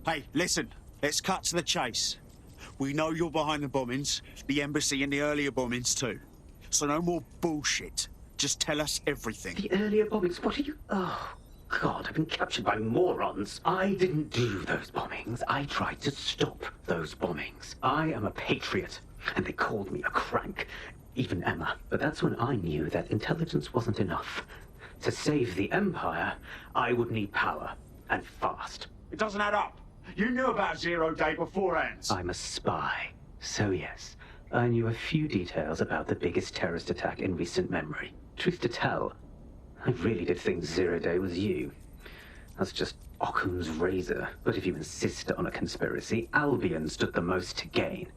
Hey, listen, let's cut to the chase. We know you're behind the bombings, the embassy and the earlier bombings too. So no more bullshit. Just tell us everything. The earlier bombings? What are you... Oh, God, I've been captured by morons. I didn't do those bombings. I tried to stop those bombings. I am a patriot, and they called me a crank. Even Emma. But that's when I knew that intelligence wasn't enough. To save the Empire, I would need power, and fast. It doesn't add up. You knew about Zero Day beforehand. I'm a spy. So yes, I knew a few details about the biggest terrorist attack in recent memory. Truth to tell, I really did think Zero Day was you. That's just Occam's razor. But if you insist on a conspiracy, Albion stood the most to gain.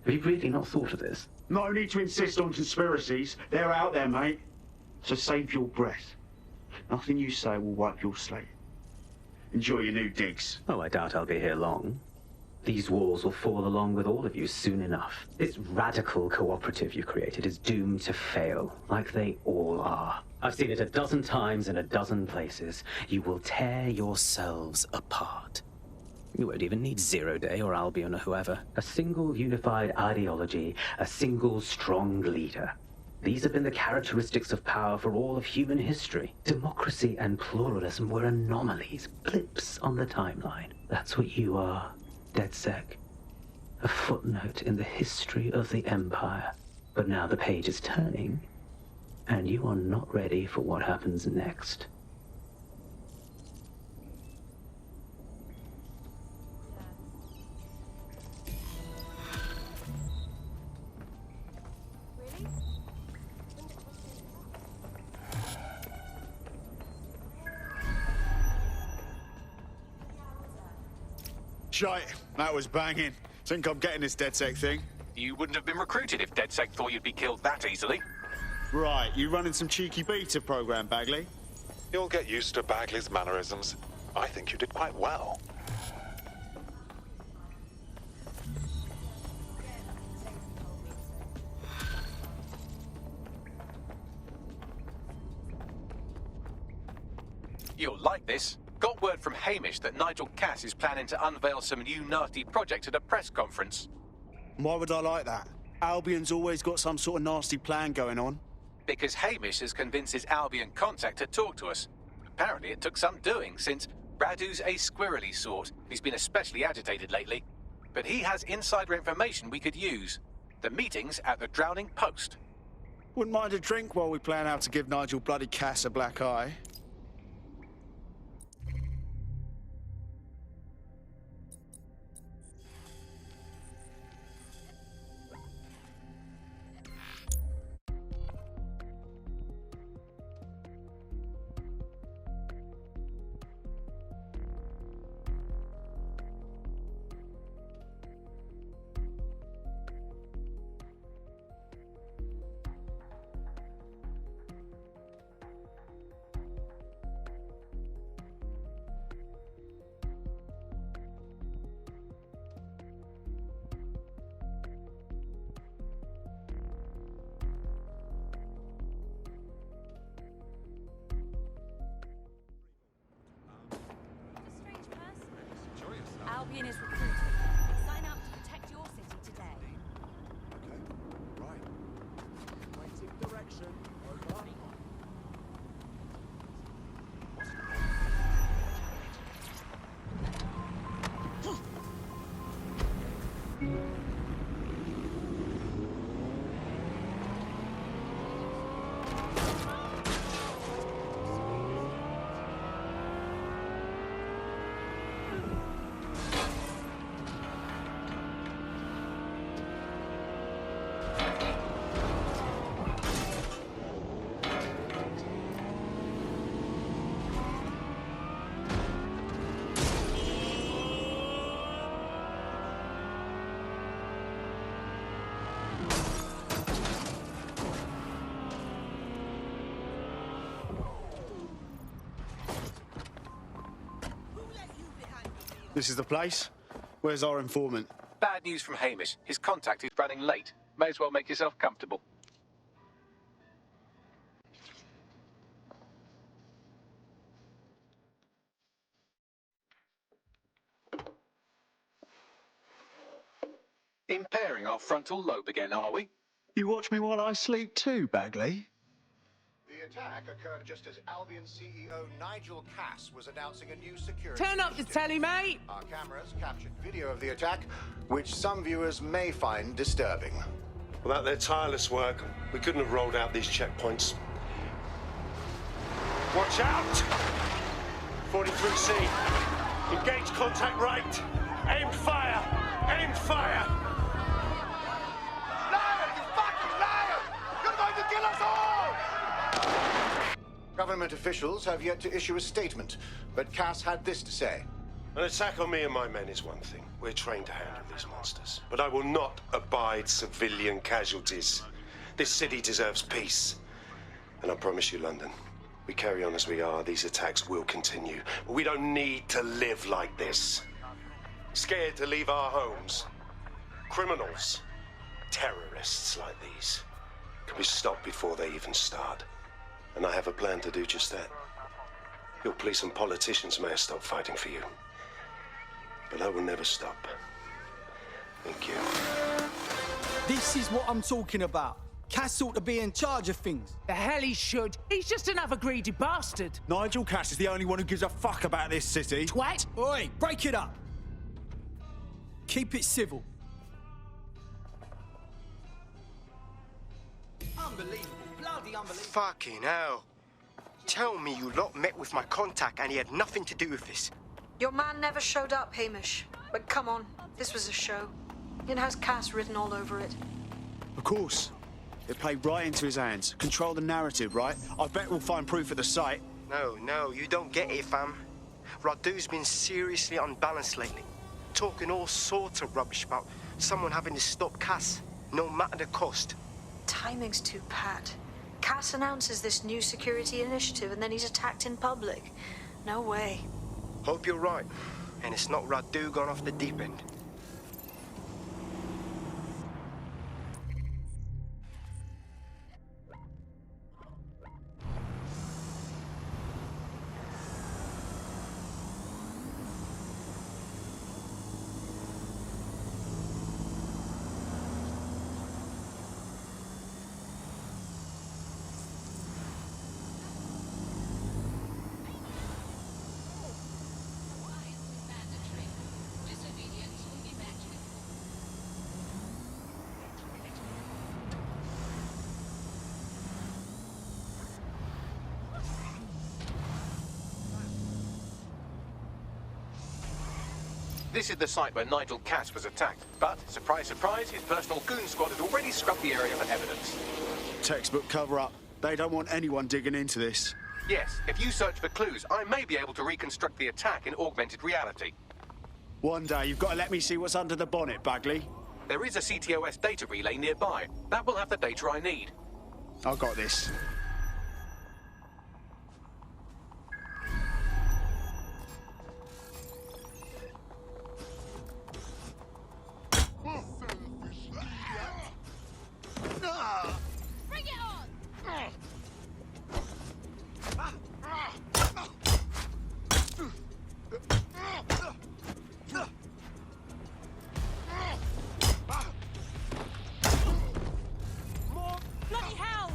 Have you really not thought of this? No need to insist on conspiracies. They're out there, mate. So save your breath. Nothing you say will wipe your slate. Enjoy your new digs. Oh, I doubt I'll be here long. These walls will fall along with all of you soon enough. This radical cooperative you created is doomed to fail, like they all are. I've seen it a dozen times in a dozen places. You will tear yourselves apart. You won't even need Zero Day or Albion or whoever. A single unified ideology, a single strong leader. These have been the characteristics of power for all of human history. Democracy and pluralism were anomalies, blips on the timeline. That's what you are, DedSec. A footnote in the history of the Empire. But now the page is turning, and you are not ready for what happens next. Shite, that was banging. Think I'm getting this DedSec thing? You wouldn't have been recruited if DedSec thought you'd be killed that easily. Right, you running some cheeky beta program, Bagley? You'll get used to Bagley's mannerisms. I think you did quite well. You'll like this. Got word from Hamish that Найджелом Кассом is planning to unveil some new nasty project at a press conference. Why would I like that? Albion's always got some sort of nasty plan going on. Because Hamish has convinced his Albion contact to talk to us. Apparently it took some doing, since Radu's a squirrely sort. He's been especially agitated lately. But he has insider information we could use. The meeting's at the Drowning Post. Wouldn't mind a drink while we plan how to give Nigel bloody Cass a black eye. Albion is recruiting. Sign up to protect your city today. Okay, right. Waiting direction. Over. This is the place? Where's our informant? Bad news from Hamish. His contact is running late. May as well make yourself comfortable. Impairing our frontal lobe again, are we? You watch me while I sleep too, Bagley? The attack occurred just as Albion CEO Найджелом Кассом was announcing a new security Turn up the initiative. telly, mate! Our cameras captured video of the attack, which some viewers may find disturbing. Without their tireless work, we couldn't have rolled out these checkpoints. Watch out! 43C. Engage contact right. Aimed fire. Aimed fire. Liar, you fucking liar! You're going to kill us all! Government officials have yet to issue a statement, but Cass had this to say. An attack on me and my men is one thing. We're trained to handle these monsters. But I will not abide civilian casualties. This city deserves peace. And I promise you, London, we carry on as we are, these attacks will continue. But we don't need to live like this. Scared to leave our homes. Criminals, terrorists like these, can be stopped before they even start. And I have a plan to do just that. Your police and politicians may have stopped fighting for you. But I will never stop. Thank you. This is what I'm talking about. Cass ought to be in charge of things. The hell he should. He's just another greedy bastard. Nigel Cass is the only one who gives a fuck about this city. Twat! Oi, break it up. Keep it civil. Unbelievable. Bloody unbelievable. Fucking hell. Tell me you lot met with my contact and he had nothing to do with this. Your man never showed up, Hamish. But come on, this was a show. It has Cass written all over it. Of course. It played right into his hands. Control the narrative, right? I bet we'll find proof at the site. No, you don't get it, fam. Radu's been seriously unbalanced lately. Talking all sorts of rubbish about someone having to stop Cass, no matter the cost. Timing's too pat. Cass announces this new security initiative and then he's attacked in public. No way. Hope you're right. And it's not Radu gone off the deep end. This is the site where Nigel Cass was attacked. But, surprise, surprise, his personal goon squad had already scrubbed the area for evidence. Textbook cover-up. They don't want anyone digging into this. Yes, if you search for clues, I may be able to reconstruct the attack in augmented reality. One day, you've got to let me see what's under the bonnet, Bagley. There is a CTOS data relay nearby. That will have the data I need. I got this. Bring it on! Bloody hell!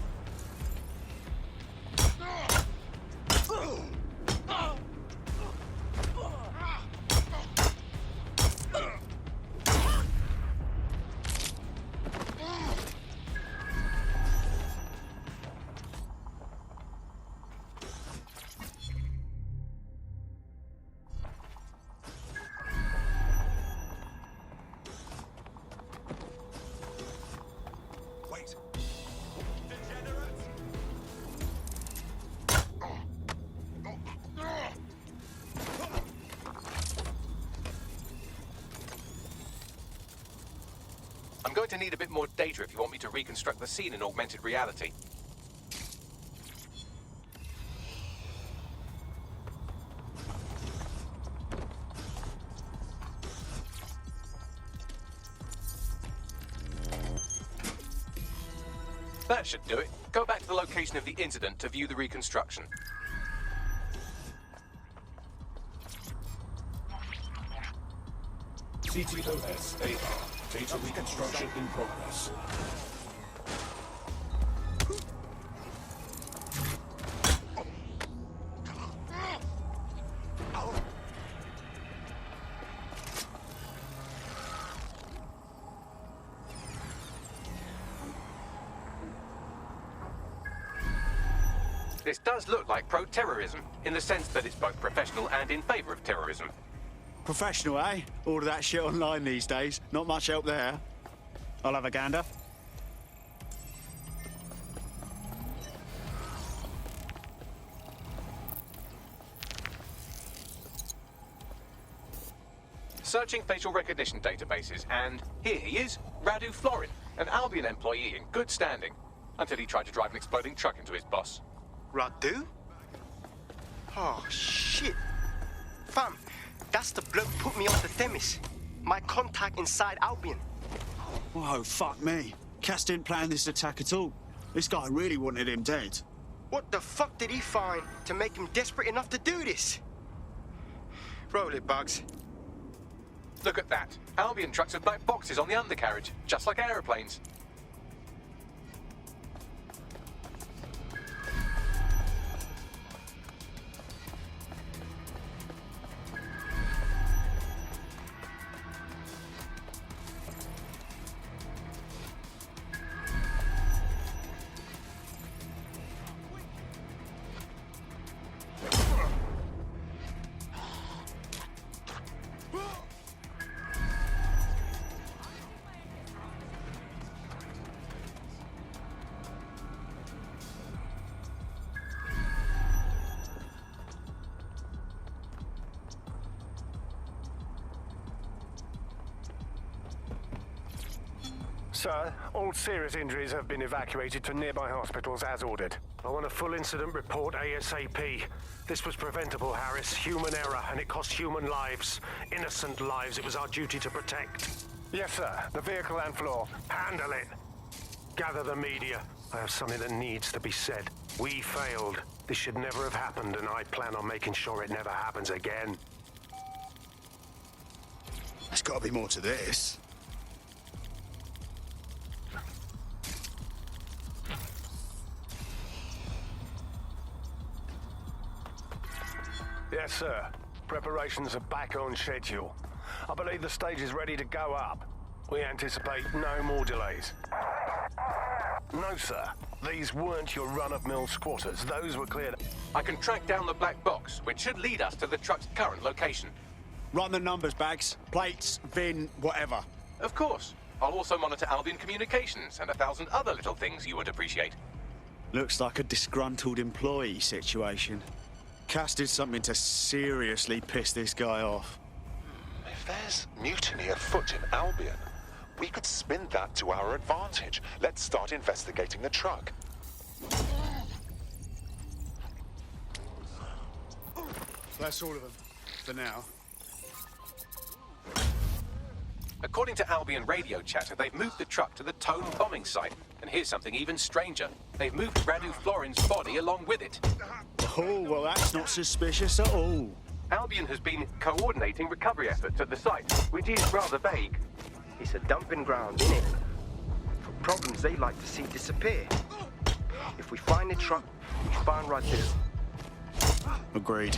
I'm going to need a bit more data if you want me to reconstruct the scene in augmented reality. That should do it. Go back to the location of the incident to view the reconstruction. CTOS AR Data reconstruction in progress. This does look like pro-terrorism, in the sense that it's both professional and in favour of terrorism. Professional, eh? All of that shit online these days. Not much help there. I'll have a gander. Searching facial recognition databases, and here he is, Radu Florin, an Albion employee in good standing, until he tried to drive an exploding truck into his boss. Radu? Oh, shit. Fam, that's the bloke put me on the Themis. My contact inside Albion. Whoa, fuck me. Cass didn't plan this attack at all. This guy really wanted him dead. What the fuck did he find to make him desperate enough to do this? Roll it, Bugs. Look at that. Albion trucks have black boxes on the undercarriage, just like aeroplanes. Sir, all serious injuries have been evacuated to nearby hospitals as ordered. I want a full incident report ASAP. This was preventable, Harris. Human error, and it cost human lives. Innocent lives it was our duty to protect. Yes, sir. The vehicle and floor. Handle it. Gather the media. I have something that needs to be said. We failed. This should never have happened, and I plan on making sure it never happens again. There's got to be more to this. Yes, sir. Preparations are back on schedule. I believe the stage is ready to go up. We anticipate no more delays. No, sir. These weren't your run-of-mill squatters. Those were cleared. I can track down the black box, which should lead us to the truck's current location. Run the numbers, Bags. Plates, VIN, whatever. Of course. I'll also monitor Albion communications and 1,000 other little things you would appreciate. Looks like a disgruntled employee situation. Cass did something to seriously piss this guy off. If there's mutiny afoot in Albion, we could spin that to our advantage. Let's start investigating the truck. That's all of them, for now. According to Albion radio chatter, they've moved the truck to the Tone bombing site. And here's something even stranger. They've moved Radu Florin's body along with it. Oh, well, that's not suspicious at all. Albion has been coordinating recovery efforts at the site, which is rather vague. It's a dumping ground, isn't it? For problems they like to see disappear. If we find the truck, we find Radu. Agreed.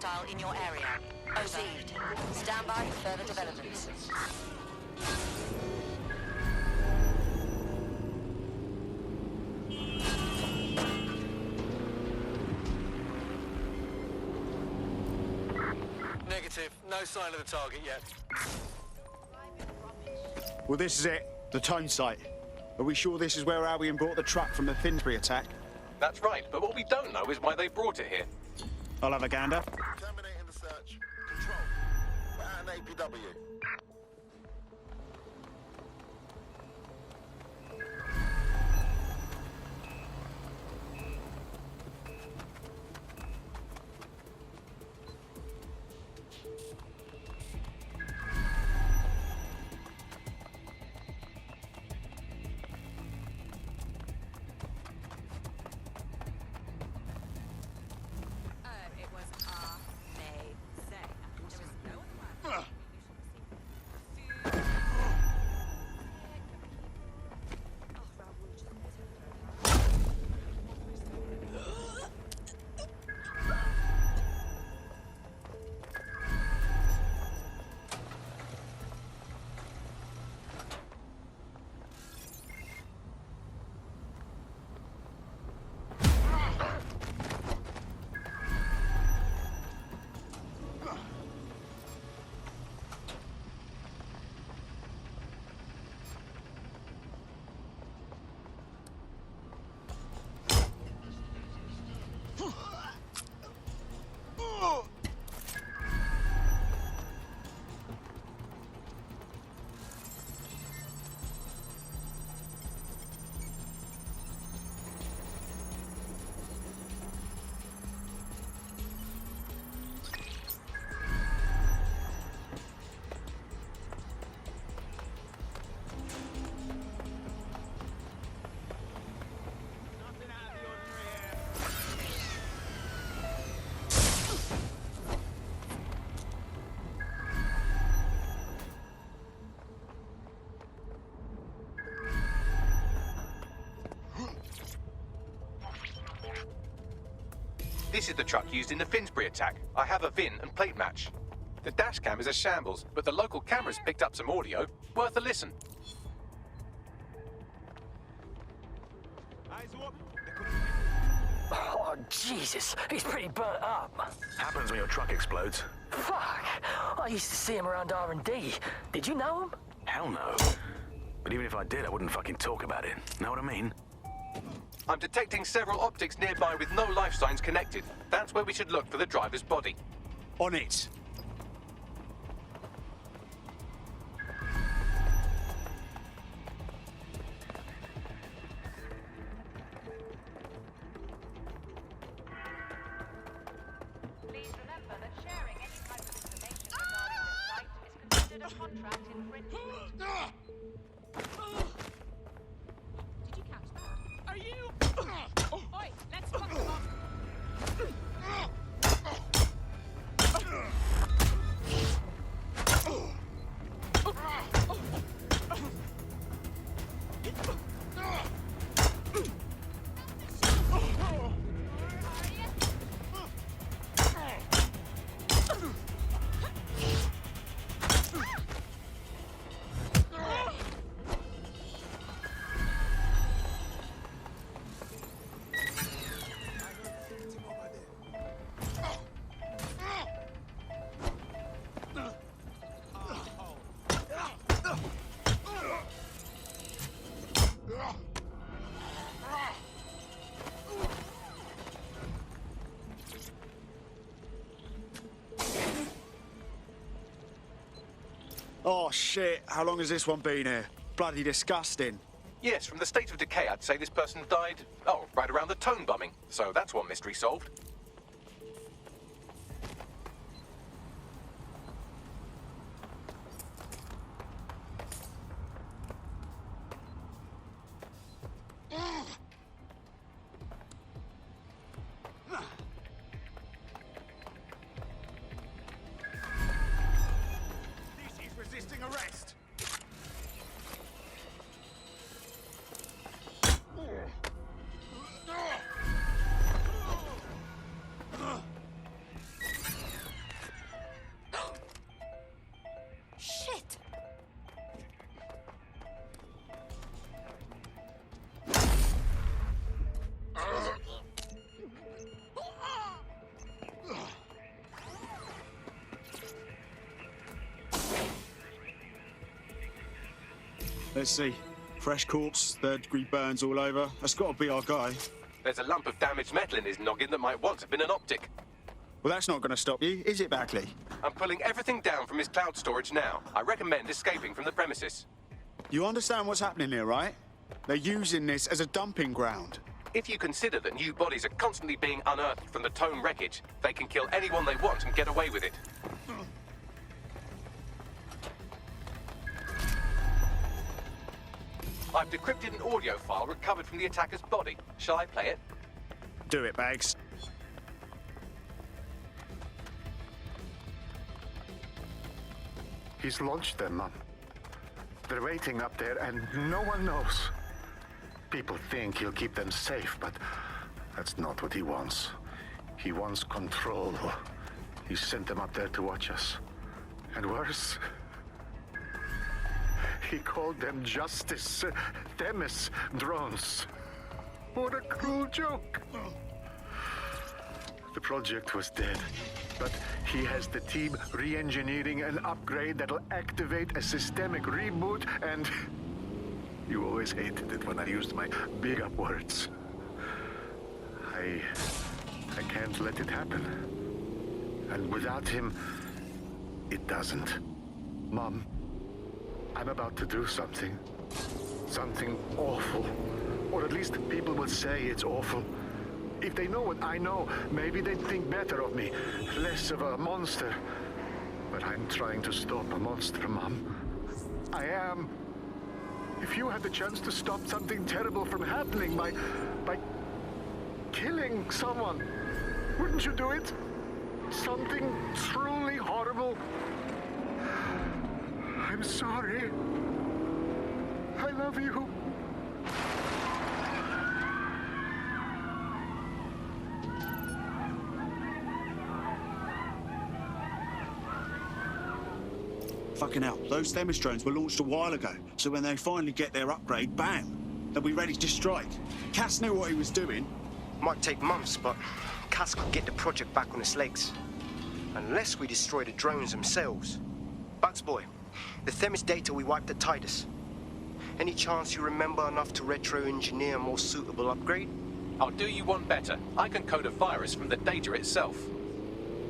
hostile in your area. Received. Stand by for further developments. Negative. No sign of the target yet. Well, this is it. The tone site. Are we sure this is where Albion brought the truck from the Finsbury attack? That's right, but what we don't know is why they brought it here. I'll have a gander. Terminating the search. Control. We're at an APW. This is the truck used in the Finsbury attack. I have a VIN and plate match. The dash cam is a shambles, but the local cameras picked up some audio. Worth a listen. Oh, Jesus. He's pretty burnt up. Happens when your truck explodes. Fuck. I used to see him around R&D. Did you know him? Hell no. But even if I did, I wouldn't fucking talk about it. Know what I mean? I'm detecting several optics nearby with no life signs connected. That's where we should look for the driver's body. On it. Please remember that sharing any type of information regarding this site is considered a contract infringement. Did you catch that? Are you? Oi, let's fuck them up. Oh, shit. How long has this one been here? Bloody disgusting. Yes, from the state of decay, I'd say this person died, right around the tone bombing. So that's one mystery solved. Let's see. Fresh corpse, third-degree burns all over. That's got to be our guy. There's a lump of damaged metal in his noggin that might once have been an optic. Well, that's not going to stop you, is it, Backley? I'm pulling everything down from his cloud storage now. I recommend escaping from the premises. You understand what's happening here, right? They're using this as a dumping ground. If you consider that new bodies are constantly being unearthed from the Tone wreckage, they can kill anyone they want and get away with it. I've decrypted an audio file recovered from the attacker's body. Shall I play it? Do it, Bags. He's launched them, Mum. They're waiting up there, and no one knows. People think he'll keep them safe, but that's not what he wants. He wants control. He sent them up there to watch us. And worse, he called them Justice Themis drones. What a cruel joke. The project was dead, but he has the team re-engineering an upgrade that'll activate a systemic reboot, and you always hated it when I used my big up words. I can't let it happen. And without him, it doesn't. Mom, I'm about to do something. Something awful. Or at least people will say it's awful. If they know what I know, maybe they'd think better of me. Less of a monster. But I'm trying to stop a monster, Mom. I am. If you had the chance to stop something terrible from happening by killing someone, wouldn't you do it? Something truly horrible. I'm sorry. I love you. Fucking hell, those Themis drones were launched a while ago, so when they finally get their upgrade, bam, they'll be ready to strike. Cass knew what he was doing. Might take months, but Cass could get the project back on its legs. Unless we destroy the drones themselves. Bugs boy, the Themis data we wiped at Titus. Any chance you remember enough to retro-engineer a more suitable upgrade? I'll do you one better. I can code a virus from the data itself.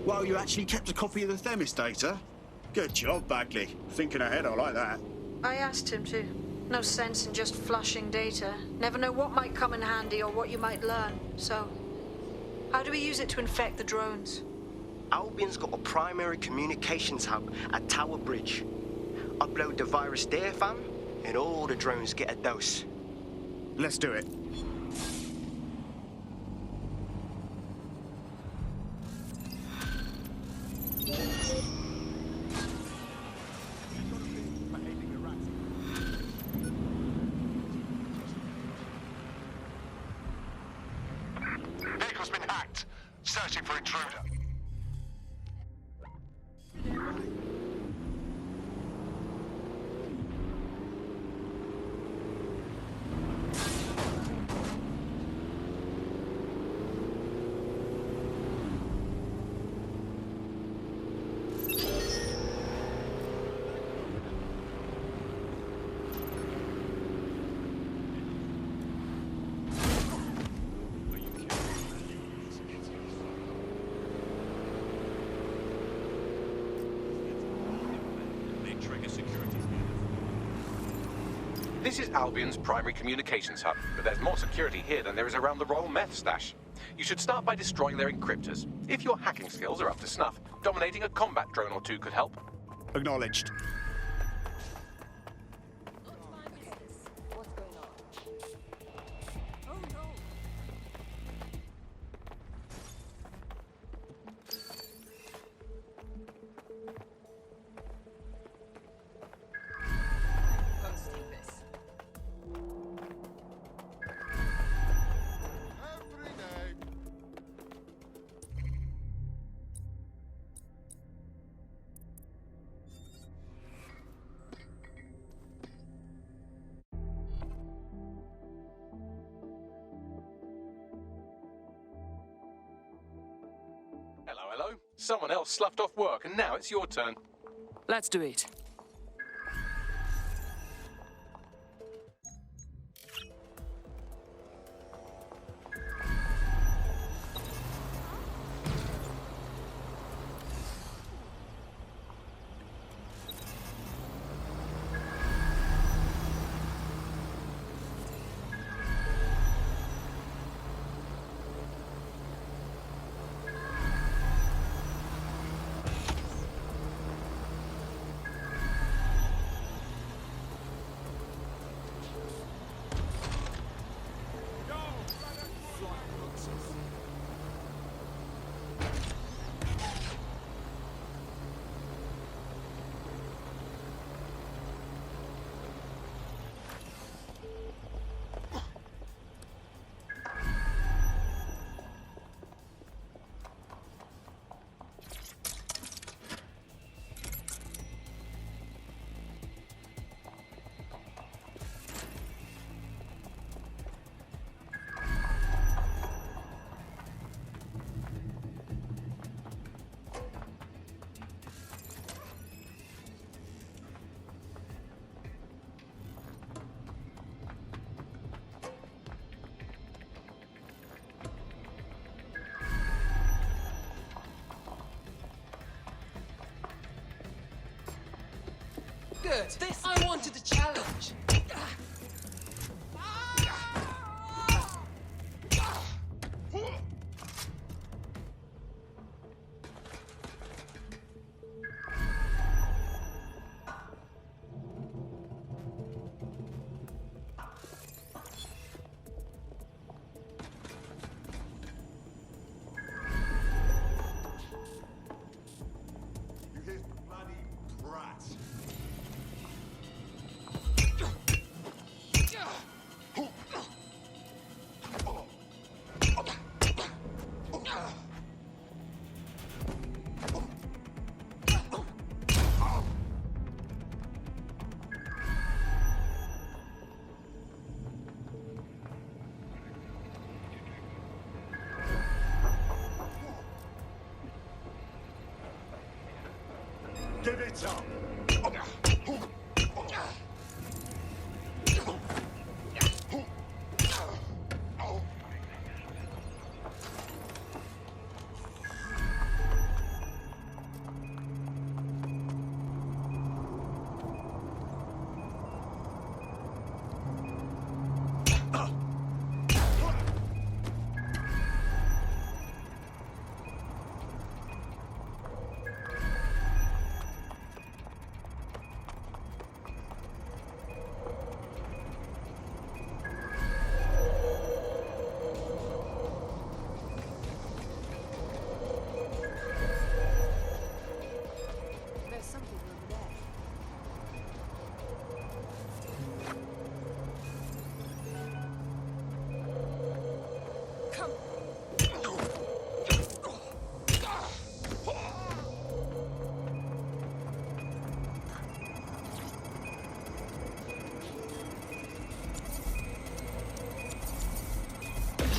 Well, you actually kept a copy of the Themis data? Good job, Bagley. Thinking ahead, I like that. I asked him to. No sense in just flushing data. Never know what might come in handy or what you might learn. So, how do we use it to infect the drones? Albion's got a primary communications hub at Tower Bridge. Upload the virus there, fam, and all the drones get a dose. Let's do it. Vehicle's been hacked. Searching for intruder. This is Albion's primary communications hub, but there's more security here than there is around the Royal Meth stash. You should start by destroying their encryptors. If your hacking skills are up to snuff, dominating a combat drone or two could help. Acknowledged. Hello. Someone else sloughed off work, and now it's your turn. Let's do it. it! I wanted a challenge! Give it up!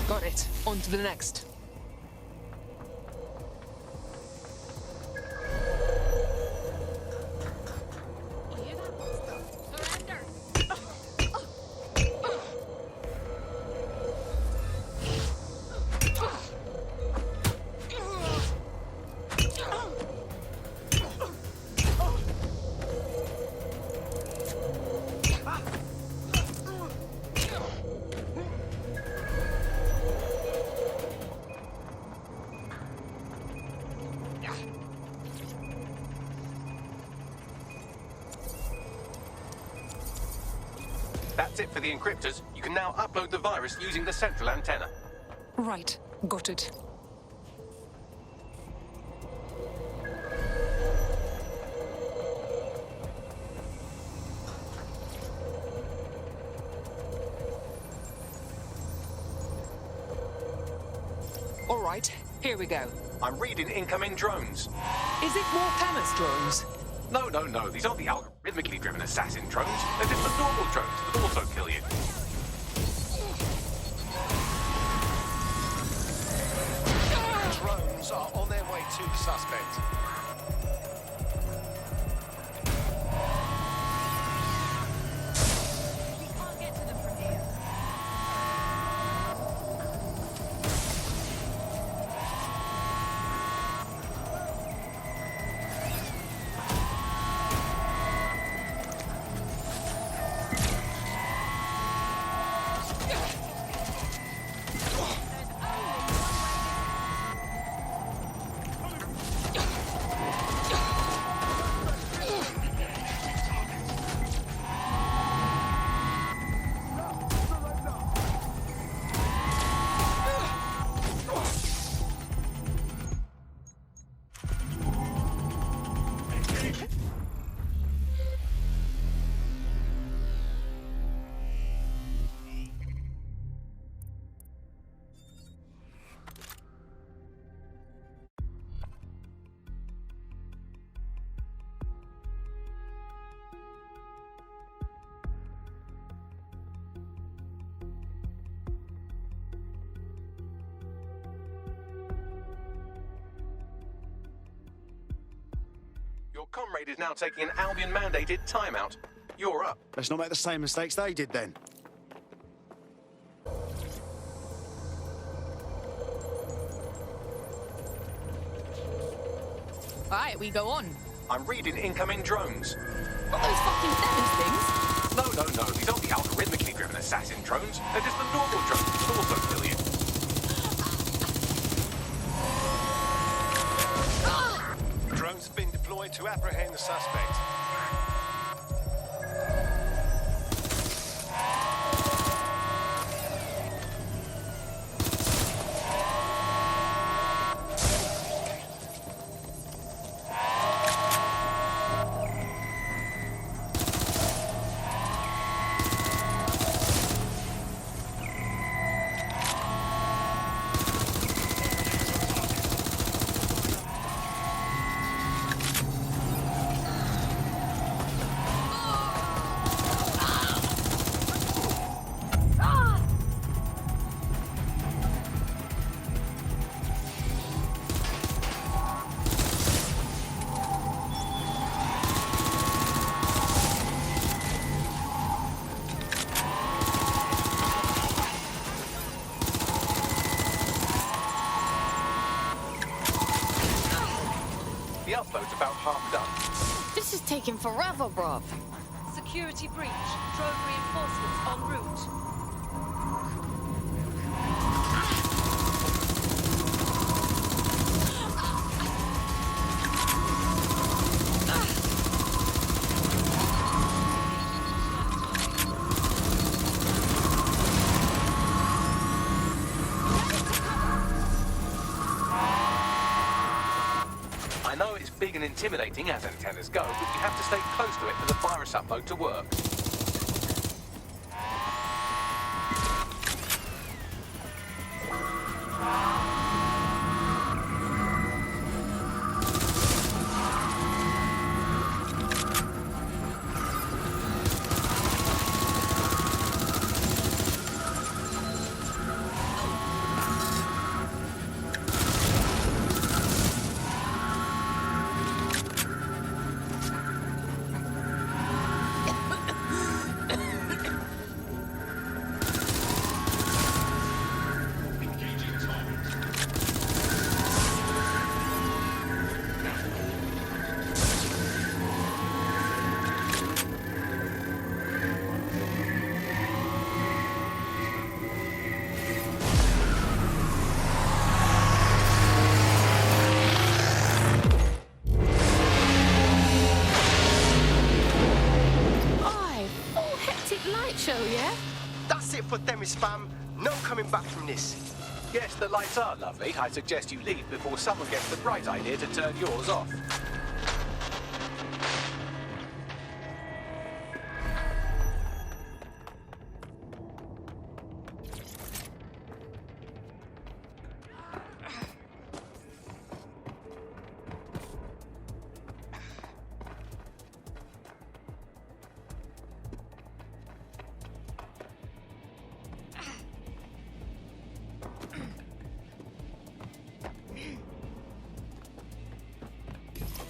Got it. On to the next. That's it for the encryptors. You can now upload the virus using the central antenna. Right. Got it. All right. Here we go. I'm reading incoming drones. Is it more Thanos drones? No. These aren't the algorithmically driven assassin drones. They're just the normal drones that also kill you. Drones are on their way to the suspect. We can't get to them from here. Your comrade is now taking an Albion-mandated timeout. You're up. Let's not make the same mistakes they did then. All right, we go on. I'm reading incoming drones. Not those fucking Themis things. No. These aren't the algorithmically driven assassin drones. They're just the normal drones that also kill you. Drones have been deployed to apprehend the suspect. The upload's about half done. This is taking forever, bruv. Security breach. Drone reinforcements en route. I know it's big and intimidating as antennas go, but you have to stay close to it for the virus upload to work. For Themis, fam. No coming back from this. Yes, the lights are lovely. I suggest you leave before someone gets the bright idea to turn yours off.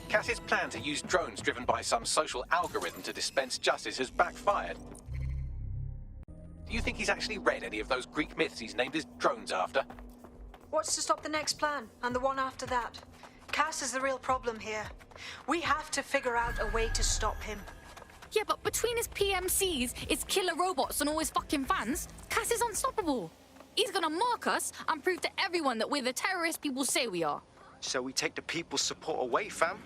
Cass's plan to use drones driven by some social algorithm to dispense justice has backfired. Do you think he's actually read any of those Greek myths he's named his drones after? What's to stop the next plan, and the one after that? Cass is the real problem here. We have to figure out a way to stop him. Yeah, but between his PMCs, his killer robots, and all his fucking fans, Cass is unstoppable. He's gonna mark us and prove to everyone that we're the terrorist people say we are. So we take the people's support away, fam?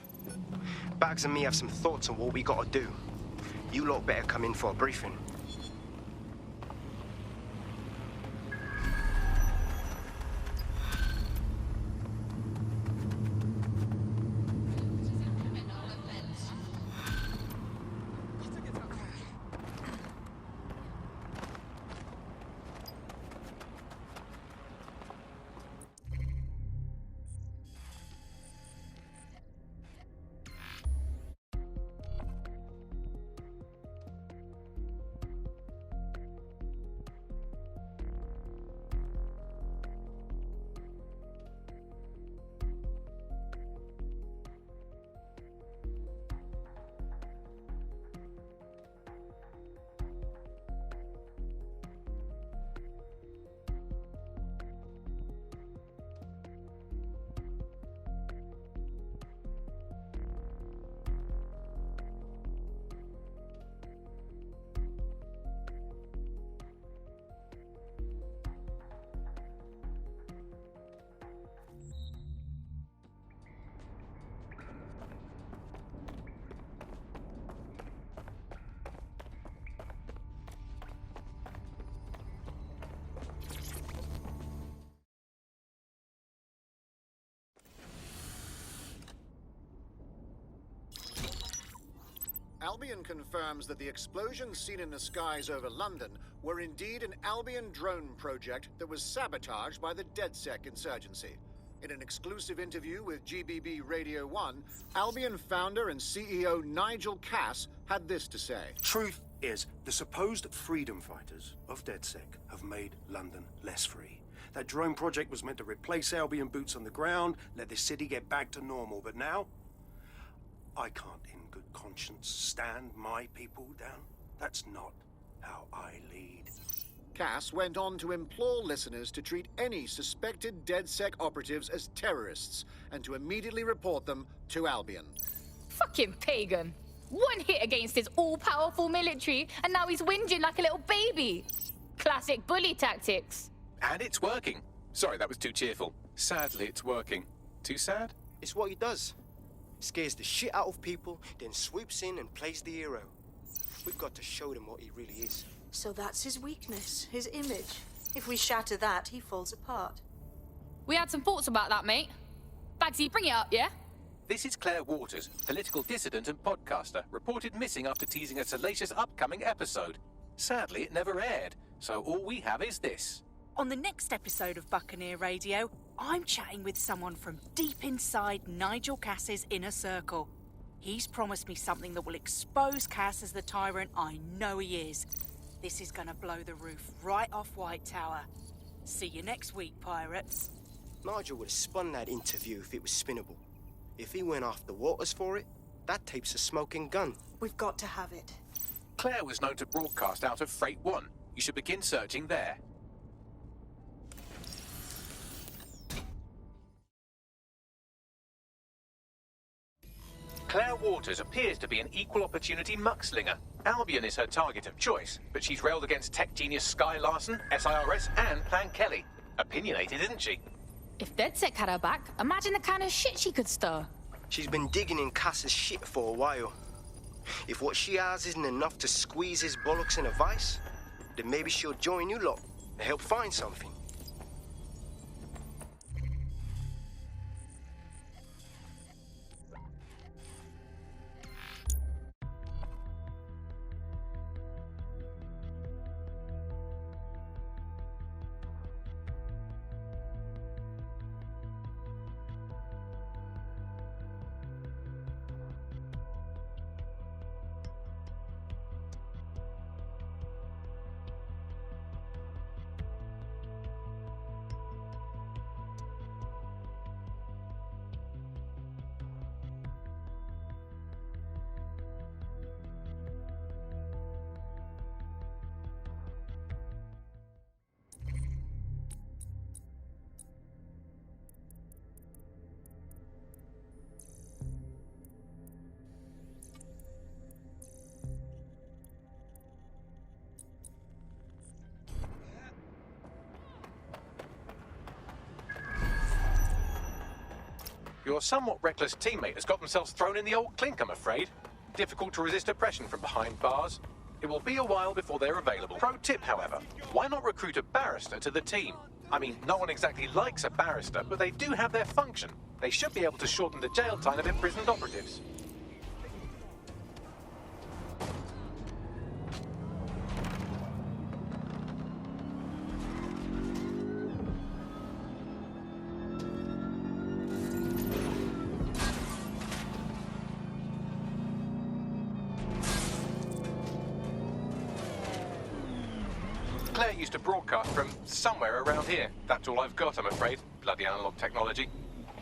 Bags and me have some thoughts on what we gotta do. You lot better come in for a briefing. Albion confirms that the explosions seen in the skies over London were indeed an Albion drone project that was sabotaged by the DedSec insurgency. In an exclusive interview with GBB Radio 1, Albion founder and CEO Найджелом Кассом had this to say. Truth is, the supposed freedom fighters of DedSec have made London less free. That drone project was meant to replace Albion boots on the ground, let the city get back to normal, but now I can't in good conscience stand my people down. That's not how I lead. Cass went on to implore listeners to treat any suspected DedSec operatives as terrorists and to immediately report them to Albion. Fucking pagan. One hit against his all-powerful military, and now he's whinging like a little baby. Classic bully tactics. And it's working. Sorry, that was too cheerful. Sadly, it's working. Too sad? It's what he does. Scares the shit out of people, then swoops in and plays the hero. We've got to show them what he really is. So that's his weakness, his image. If we shatter that, he falls apart. We had some thoughts about that, mate. Bagsy, bring it up, yeah? This is Claire Waters, political dissident and podcaster, reported missing after teasing a salacious upcoming episode. Sadly, it never aired, so all we have is this. On the next episode of Buccaneer Radio, I'm chatting with someone from deep inside Найджелом Kass's inner circle. He's promised me something that will expose Kass as the tyrant I know he is. This is gonna blow the roof right off White Tower. See you next week, pirates. Nigel would have spun that interview if it was spinnable. If he went after Waters for it, that tape's a smoking gun. We've got to have it. Claire was known to broadcast out of Freight 1. You should begin searching there. Claire Waters appears to be an equal opportunity muckslinger. Albion is her target of choice, but she's railed against tech genius Sky Larson, SIRS, and Plan Kelly. Opinionated, isn't she? If DedSec had her back, imagine the kind of shit she could stir. She's been digging in Kass's shit for a while. If what she has isn't enough to squeeze his bollocks in a vice, then maybe she'll join you lot and help find something. Your somewhat reckless teammate has got themselves thrown in the old clink, I'm afraid. Difficult to resist oppression from behind bars. It will be a while before they're available. Pro tip, however, why not recruit a barrister to the team? I mean, no one exactly likes a barrister, but they do have their function. They should be able to shorten the jail time of imprisoned operatives. Claire used to broadcast from somewhere around here. That's all I've got, I'm afraid. Bloody analog technology.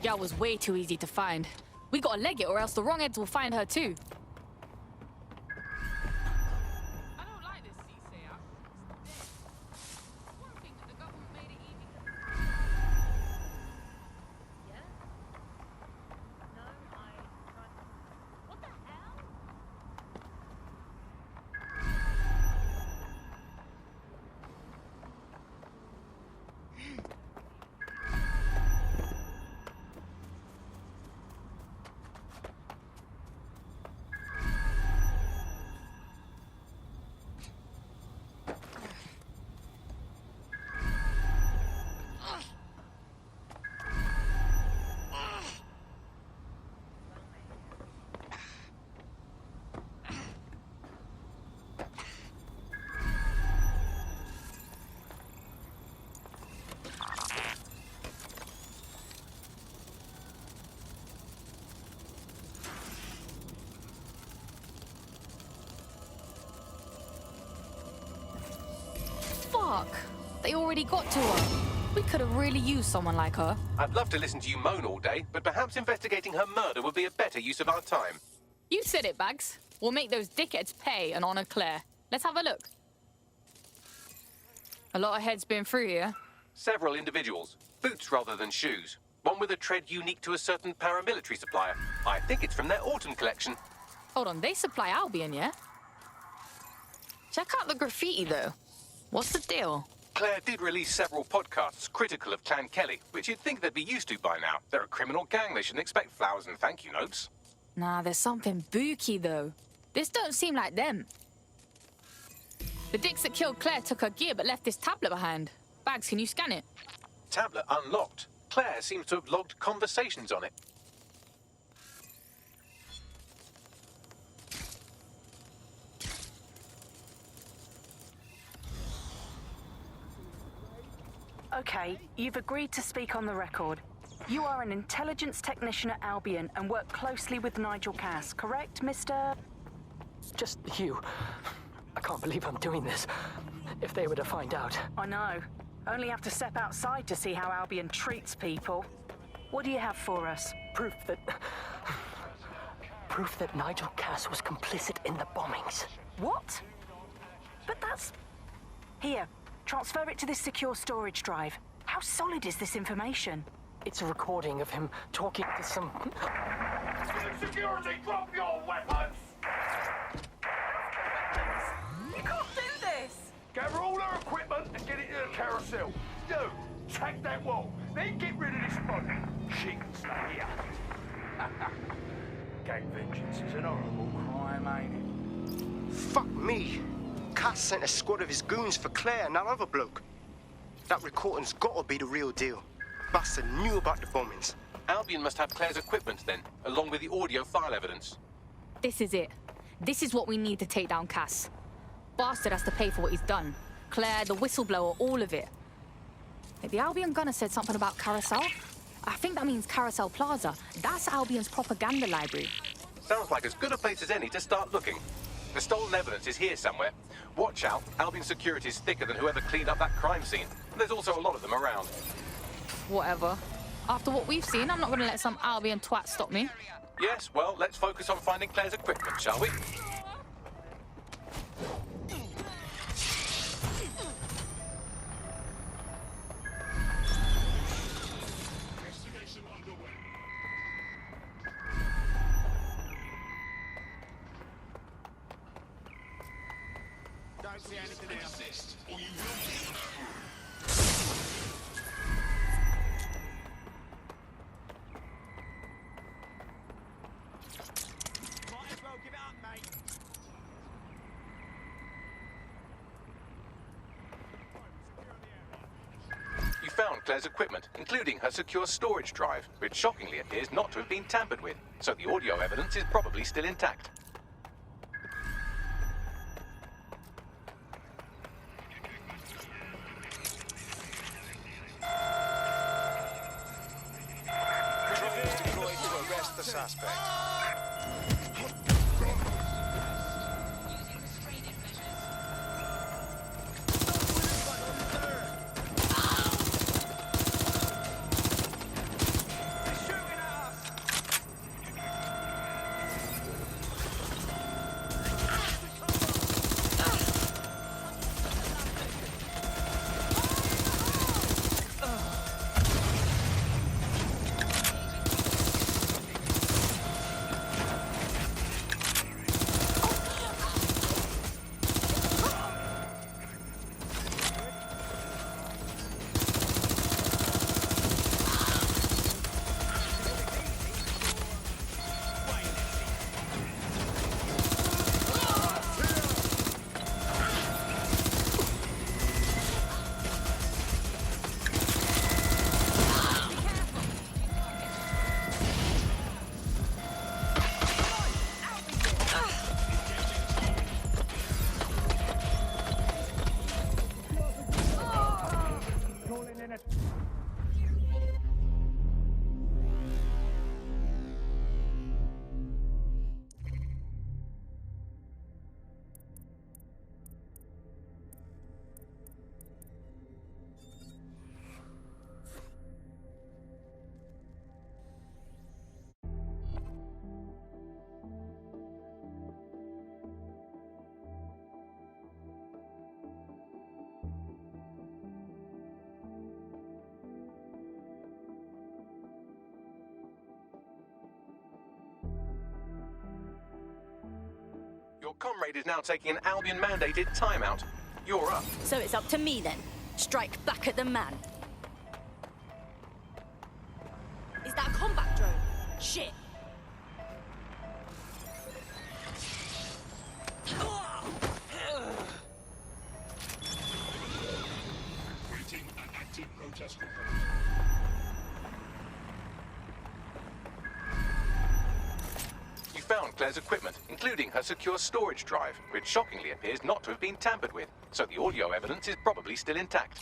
Yeah, it was way too easy to find. We gotta leg it or else the wrong heads will find her too. Fuck. They already got to her. We could have really used someone like her. I'd love to listen to you moan all day, but perhaps investigating her murder would be a better use of our time. You said it, Bags. We'll make those dickheads pay and honor Claire. Let's have a look. A lot of heads been through here. Several individuals. Boots rather than shoes. One with a tread unique to a certain paramilitary supplier. I think it's from their autumn collection. Hold on, they supply Albion, yeah? Check out the graffiti, though. What's the deal? Claire did release several podcasts critical of Clan Kelly, which you'd think they'd be used to by now. They're a criminal gang. They shouldn't expect flowers and thank you notes. Nah, there's something booky, though. This don't seem like them. The dicks that killed Claire took her gear but left this tablet behind. Bags, can you scan it? Tablet unlocked. Claire seems to have logged conversations on it. Okay, you've agreed to speak on the record. You are an intelligence technician at Albion and work closely with Nigel Cass, correct, Mr...? Just you. I can't believe I'm doing this. If they were to find out. I know. Only have to step outside to see how Albion treats people. What do you have for us? Proof that Nigel Cass was complicit in the bombings. What? But that's... Here, transfer it to this secure storage drive. How solid is this information? It's a recording of him talking to some... Security, drop your weapons! You can't do this! Gather all our equipment and get it to the carousel. You, take that wall, then get rid of this body. She can stay here. Gang vengeance is an horrible crime, ain't it? Fuck me. Cass sent a squad of his goons for Claire and that other bloke. That recording's gotta be the real deal. Bastard knew about the bombings. Albion must have Claire's equipment then, along with the audio file evidence. This is it. This is what we need to take down Cass. Bastard has to pay for what he's done. Claire, the whistleblower, all of it. Like, the Albion gunner said something about Carousel. I think that means Carousel Plaza. That's Albion's propaganda library. Sounds like as good a place as any to start looking. The stolen evidence is here somewhere. Watch out, Albion security is thicker than whoever cleaned up that crime scene. There's also a lot of them around. Whatever. After what we've seen, I'm not going to let some Albion twat stop me. Yes, well, let's focus on finding Claire's equipment, shall we? Don't see anything else. Or you will be. Might as well give it up, mate. You found Claire's equipment, including her secure storage drive, which shockingly appears not to have been tampered with, so the audio evidence is probably still intact. The suspect. comrade is now taking an Albion-mandated timeout. You're up. So it's up to me then. Strike back at the man. Is that a combat drone? Shit. Waiting an active protest report. You found Claire's equipment, including her secure storage drive, which shockingly appears not to have been tampered with, so the audio evidence is probably still intact.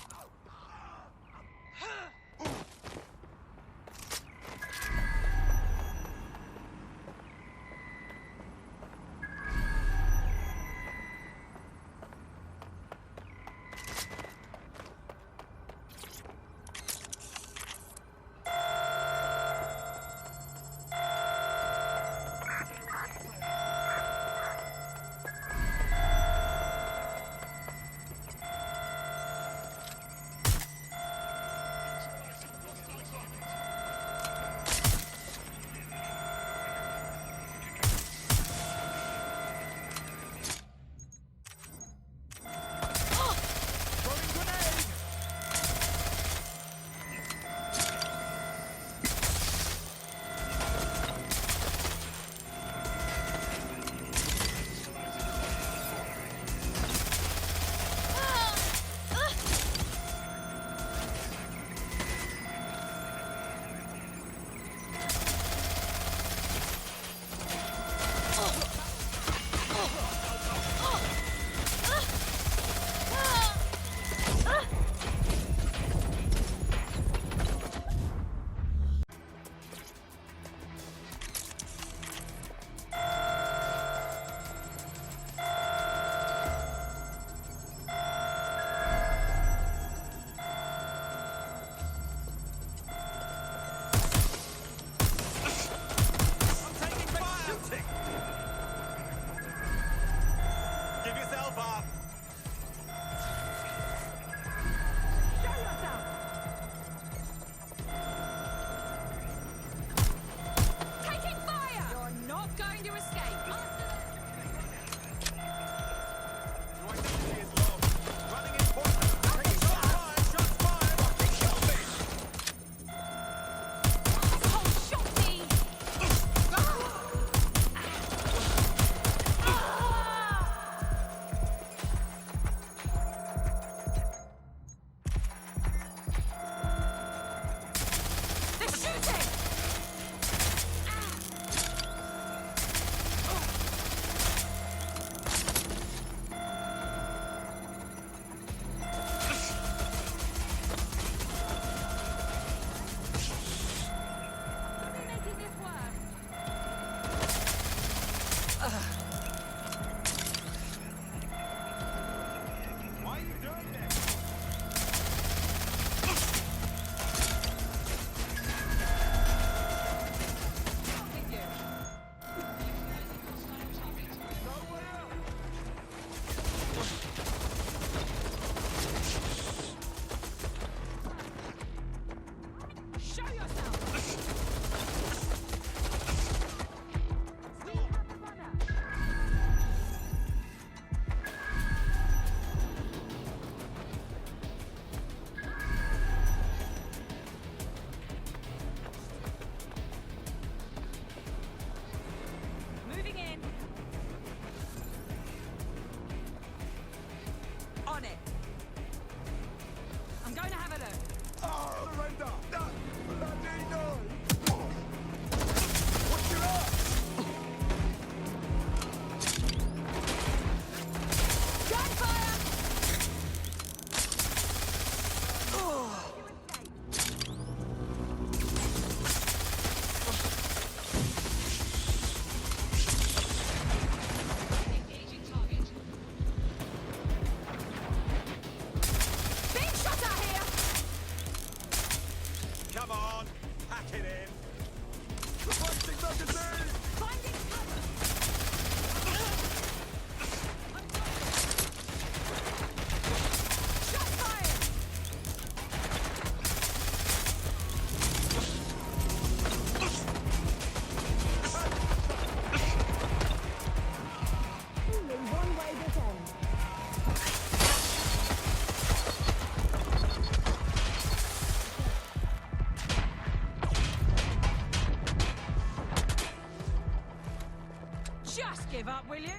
give up, will you?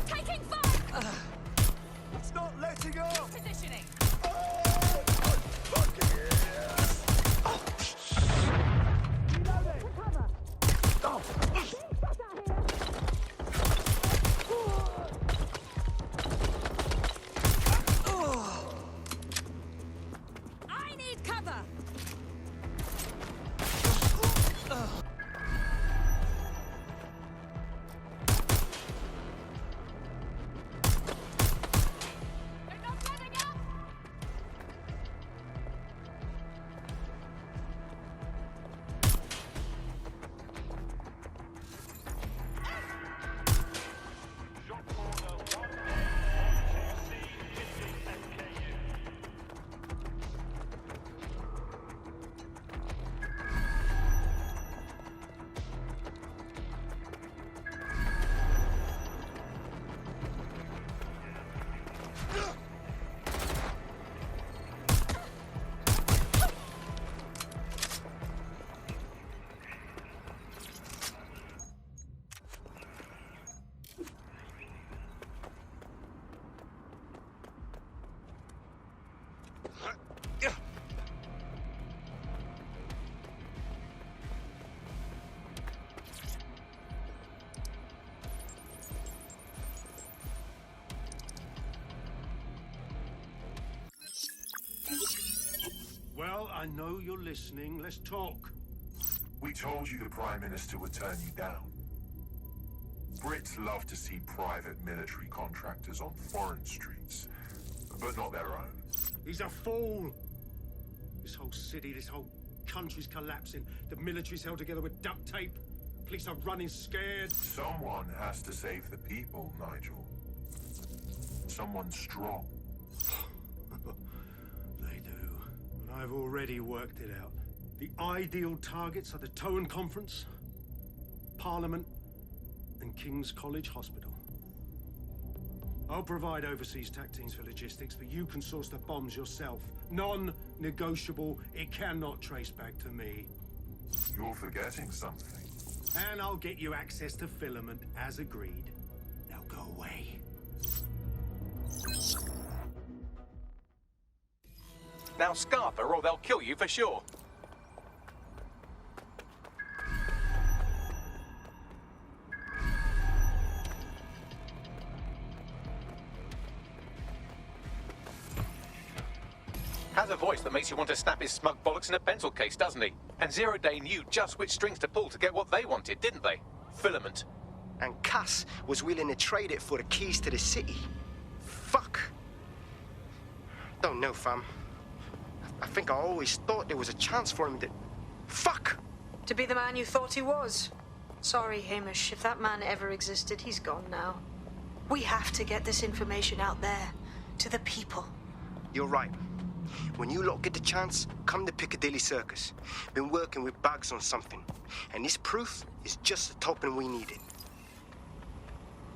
Taking fire! It's not letting up! Positioning. I need cover! Well, I know you're listening. Let's talk. We told you the Prime Minister would turn you down. Brits love to see private military contractors on foreign streets, but not their own. He's a fool! This whole city, this whole country's collapsing. The military's held together with duct tape. Police are running scared. Someone has to save the people, Nigel. Someone strong. They do. But I've already worked it out. The ideal targets are the Towan Conference, Parliament, and King's College Hospital. I'll provide overseas tac teams for logistics, but you can source the bombs yourself. Non-negotiable. It cannot trace back to me. You're forgetting something. And I'll get you access to filament, as agreed. Now go away. Now scarf her or they'll kill you for sure. Has a voice that makes you want to snap his smug bollocks in a pencil case, doesn't he? And Zero Day knew just which strings to pull to get what they wanted, didn't they? Filament. And Cass was willing to trade it for the keys to the city. Fuck. Don't know, fam. I think I always thought there was a chance for him to... Fuck! To be the man you thought he was. Sorry, Hamish. If that man ever existed, he's gone now. We have to get this information out there. To the people. You're right. When you lot get the chance, come to Piccadilly Circus. Been working with Bags on something. And this proof is just the topping we needed.